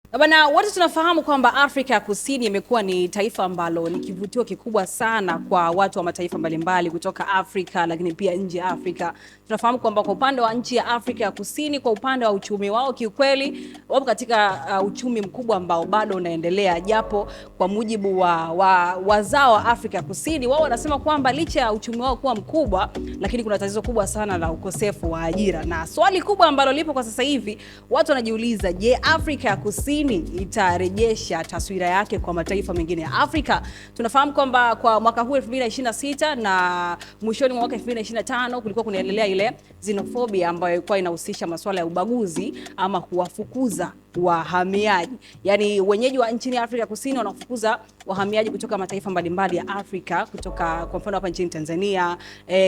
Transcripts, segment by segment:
Bana, wote tunafahamu kwamba Afrika ya Kusini imekuwa ni taifa ambalo ni kivutio kikubwa sana kwa watu wa mataifa mbalimbali kutoka Afrika, lakini pia nje ya Afrika. Tunafahamu kwamba kwa upande wa nchi ya Afrika ya Kusini, kwa upande wa uchumi wao, kiukweli wapo katika uchumi mkubwa ambao bado unaendelea, japo kwa mujibu wa wazao wa Afrika ya Kusini, wao wanasema kwamba licha ya uchumi wao kuwa mkubwa, lakini kuna tatizo kubwa sana la ukosefu wa ajira. Na swali kubwa ambalo lipo kwa sasa hivi, watu wanajiuliza, je, Afrika ya Kusini itarejesha taswira yake kwa mataifa mengine ya Afrika? Tunafahamu kwamba kwa mwaka huu 2026 na mwishoni mwa mwaka 2025 kulikuwa kunaendelea ile xenophobia ambayo ilikuwa inahusisha masuala ya ubaguzi ama kuwafukuza wahamiaji. Yaani wenyeji wa nchini Afrika Kusini wanafukuza wahamiaji kutoka mataifa mbalimbali ya Afrika, kutoka kwa mfano hapa nchini Tanzania,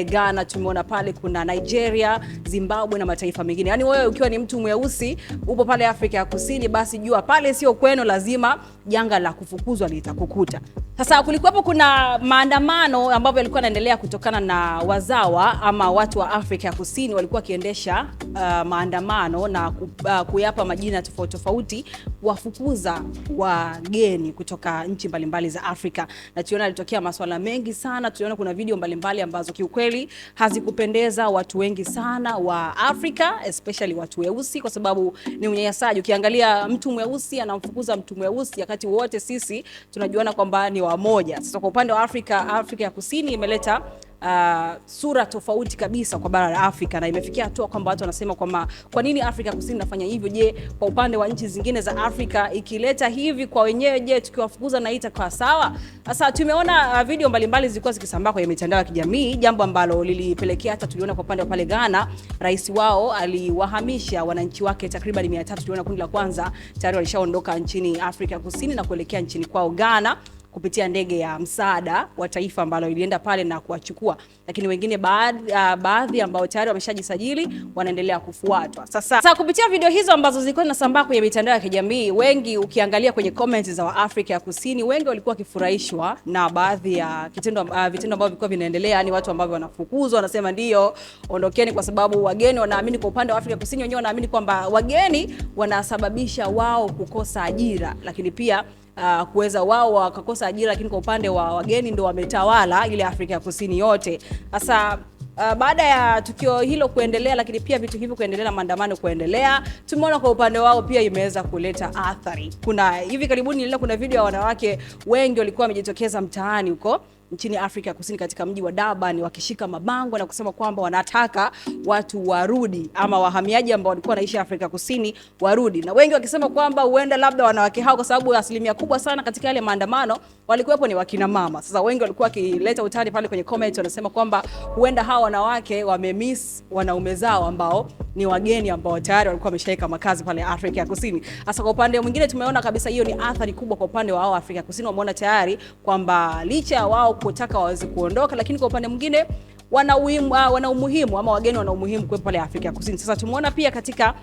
Ghana tumeona pale, kuna Nigeria, Zimbabwe na mataifa mengine. Yaani wewe ukiwa ni mtu mweusi upo pale Afrika ya Kusini, basi jua pale sio kwenu, lazima janga la kufukuzwa litakukuta. Sasa kulikuwepo kuna maandamano ambayo yalikuwa yanaendelea kutokana na wazawa ama watu wa Afrika ya Kusini walikuwa kiendesha maandamano na kuyapa majina tofauti wafukuza wageni kutoka nchi mbalimbali za Afrika. Na tuliona litokea masuala mengi sana, tuliona kuna video mbalimbali ambazo kiukweli hazikupendeza watu wengi sana wa Afrika, especially watu weusi, kwa sababu ni unyanyasaji. Ukiangalia mtu mweusi anamfukuza mtu mweusi wakati wote sisi tunajuana kwamba ni wamoja. Sasa kwa upande wa Afrika ya Kusini imeleta sura tofauti kabisa kwa bara la Afrika, na imefikia hatua kwamba watu wanasema kwamba kwa nini Afrika ya Kusini inafanya hivyo? Je, kwa upande wa nchi zingine za Afrika ikileta hivi kwa wenyewe, je, tukiwafukuza na itakuwa sawa? Sasa tumeona video mbalimbali zilikuwa zikisambaa kwenye mitandao ya kijamii, jambo ambalo lilipelekea hata tuliona kwa upande wa pale Ghana, rais wao aliwahamisha wananchi wake takriban 300. Tuliona kundi la kwanza tayari walishaondoka nchini Afrika ya Kusini na kuelekea nchini kwao Ghana kupitia ndege ya msaada wa taifa ambalo ilienda pale na kuwachukua, lakini wengine baadhi ambao tayari wameshajisajili wanaendelea kufuatwa. Sasa kupitia video hizo ambazo zilikuwa zinasambaa kwenye mitandao ya kijamii, wengi ukiangalia kwenye comments za Afrika ya Kusini, wengi walikuwa kifurahishwa na baadhi ya vitendo ambavyo vilikuwa vinaendelea. Ni watu ambao wanafukuzwa, wanasema ndio ondokeni, kwa sababu wageni wanaamini, kwa upande wa Afrika ya Kusini wenyewe wanaamini kwamba wageni wanasababisha wao kukosa ajira, lakini pia kuweza wao wakakosa ajira, lakini kwa upande wa wageni ndio wametawala ile Afrika ya Kusini yote. Sasa baada ya tukio hilo kuendelea, lakini pia vitu hivyo kuendelea na maandamano kuendelea, tumeona kwa upande wao pia imeweza kuleta athari. Kuna hivi karibuni niliona kuna video ya wanawake wengi walikuwa wamejitokeza mtaani huko nchini Afrika ya Kusini katika mji wa Durban wakishika mabango na kusema kwamba wanataka watu warudi, ama wahamiaji ambao walikuwa wanaishi Afrika Kusini warudi. Na wengi wakisema kwamba huenda labda wanawake hao, kwa sababu asilimia kubwa sana katika yale maandamano walikuwepo ni wakina mama. Sasa wengi walikuwa wakileta utani pale kwenye comments, wanasema kwamba huenda hao wanawake wamemiss wanaume zao ambao ni wageni ambao tayari walikuwa wameshaweka makazi pale Afrika ya Kusini. Sasa kwa upande mwingine tumeona kabisa hiyo ni athari kubwa kwa upande wa Afrika ya Kusini. Wameona tayari kwamba licha ya wao kutaka waweze kuondoka, lakini kwa upande mwingine wana umuhimu ama wageni wana umuhimu kwa pale Afrika ya Kusini. Sasa tumeona pia katika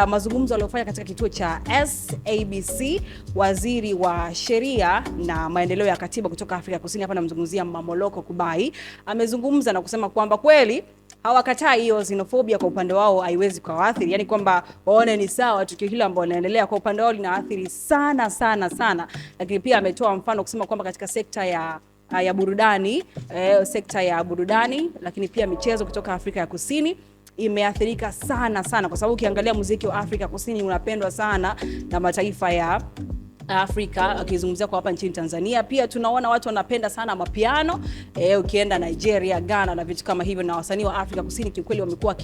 mazungumzo aliyofanya katika kituo cha SABC, waziri wa sheria na maendeleo ya katiba kutoka Afrika ya Kusini, hapa namzungumzia Mamoloko Kubai, amezungumza na kusema kwamba kweli hawakataa hiyo xenophobia kwa upande wao haiwezi kuwaathiri, yani kwamba waone ni sawa tukio hilo ambalo linaendelea kwa upande wao linaathiri sana. Lakini pia ametoa mfano kusema kwamba katika sekta ya burudani, sekta ya burudani lakini pia michezo kutoka Afrika ya Kusini imeathirika sana, kwa sababu ukiangalia muziki wa Afrika ya Kusini unapendwa sana na mataifa ya Afrika. Akizungumzia kwa hapa nchini Tanzania pia tunaona watu wanapenda sana mapiano, ukienda Nigeria, Ghana na vitu kama hivyo, na wasanii wa Afrika Kusini kiukweli wamekuwa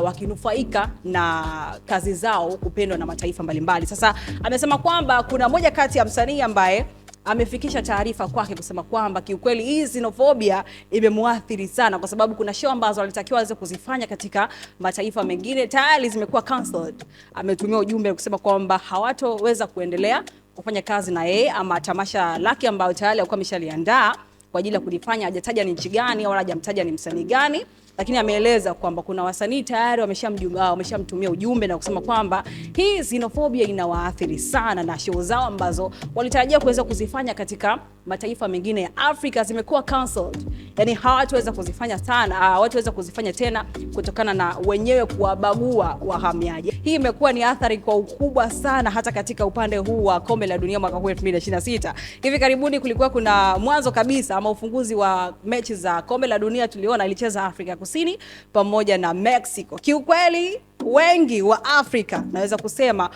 wakinufaika na kazi zao kupendwa na mataifa mbalimbali. Sasa amesema kwamba kuna moja kati ya msanii ambaye amefikisha taarifa kwake kusema kwamba kiukweli hii xenophobia imemuathiri sana, kwa sababu kuna show ambazo walitakiwa waweze kuzifanya katika mataifa mengine tayari zimekuwa cancelled. Ametumia ujumbe kusema kwamba hawatoweza kuendelea kufanya kazi na yeye, ama tamasha lake ambalo tayari alikuwa ameshaliandaa kwa ajili ya kulifanya. Hajataja ni nchi gani wala hajamtaja ni msanii gani, lakini ameeleza kwamba kuna wasanii tayari wameshamtumia ujumbe na kusema kwamba hii xenophobia inawaathiri sana, na show zao ambazo walitarajia kuweza kuzifanya katika mataifa mengine ya Afrika zimekuwa cancelled. Yani hawataweza kuzifanya tena kutokana na wenyewe kuwabagua wahamiaji. Hii imekuwa ni athari kwa ukubwa sana hata katika upande huu wa kombe la dunia mwaka 2026. Hivi karibuni kulikuwa kuna mwanzo kabisa ama ufunguzi wa mechi za kombe la dunia, tuliona ilicheza Afrika Kusini pamoja na Mexico. Kiukweli wengi wa Afrika naweza kusema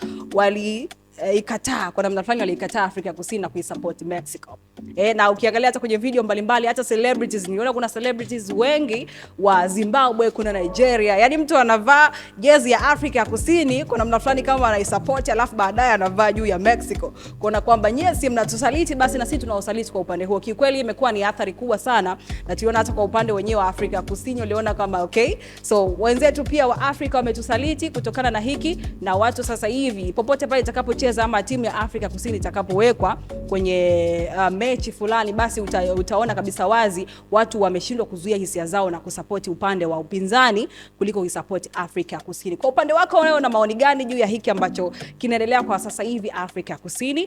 ikataa kwa namna fulani, walikataa Afrika Kusini na kuisupport Mexico. Na ukiangalia hata kwenye video mbalimbali, hata celebrities, niona kuna celebrities wengi wa Zimbabwe, kuna Nigeria, yani mtu anavaa jezi ya Afrika Kusini kwa namna fulani kama anaisupport, alafu baadaye anavaa juu ya Mexico, kuona kwamba nyie si mnatusaliti, basi na sisi tunaosaliti kwa upande huo. Kikweli imekuwa ni athari kubwa sana, na tuliona hata kwa upande wenyewe wa Afrika Kusini waliona kama okay, so wenzetu pia wa Afrika wametusaliti kutokana na hiki, na watu sasa hivi popote pale itakapocheza ama timu ya Afrika Kusini itakapowekwa kwenye mechi fulani, basi utaona kabisa wazi watu wameshindwa kuzuia hisia zao na kusupport upande wa upinzani kuliko kusupport Afrika Kusini. Kwa upande wako wewe una maoni gani juu ya hiki ambacho kinaendelea kwa sasa hivi Afrika Kusini?